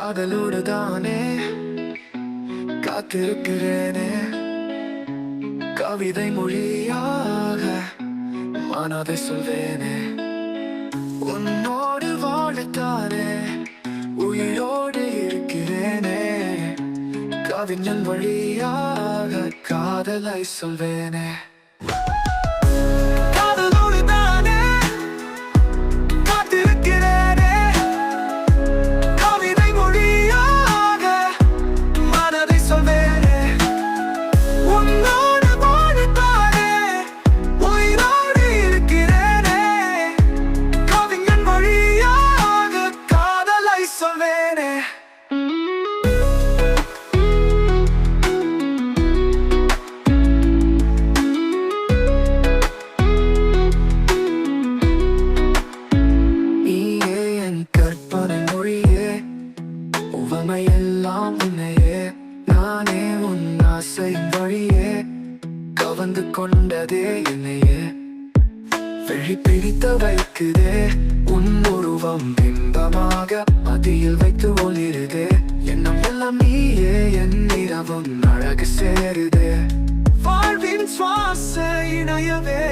காதலோடு தானே காத்திருக்கிறேனே, கவிதை மொழியாக மனதை சொல்வேனே. உன்னோடு வாழத்தானே உயிரோடு இருக்கிறேனே, கவிஞன் வழியாக காதலை சொல்வேனே. உவமையெல்லாம் உன்னையே, நானே உன் ஆசை வழியே கவர்ந்து கொண்டதே என்னையே. விழி பிடித்த வைக்குதே உன் உருவம் பிம்பமாக மதியில் வைத்து ஒளிருதே. எண்ணம் எல்லாம் நீயே, என் இரவும் அழகு சேருதே. வாழ்வின் சுவாச இணையவே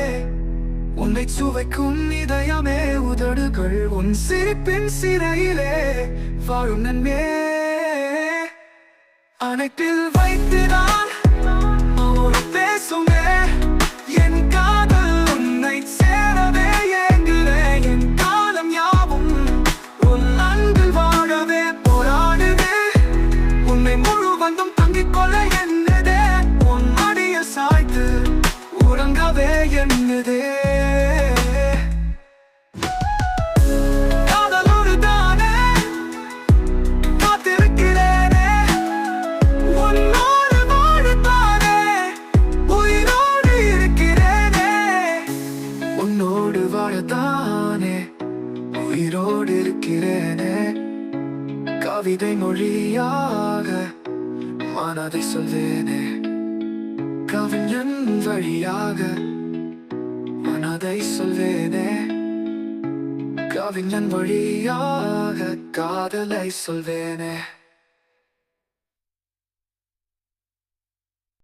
உன்னை சுவைக்கும் இதயமே, உதடுகள் உன் சிரிப்பின் சிறையிலே வாழும் நன்மே. அணைப்பில் வைத்துதான் ஒரு பேசுமே, என் காதல் உன்னை சேரவே ஏங்குதே. என் காலம் யாவும் உன் அன்பில் வாழவே போராடுதே. உன்னை முழுவதும் தங்கிக் கொள்ள எண்ணுதே, உன் அடிய சாய்த்து உறங்கவே எண்ணுதே. வாழத்தானே உயிரோடு இருக்கிறேனே, கவிதை மொழியாக மனதை சொல்வேனே. கவிஞன் வழியாக மனதை சொல்வேனே, கவிஞன் வழியாக காதலை சொல்வேனே.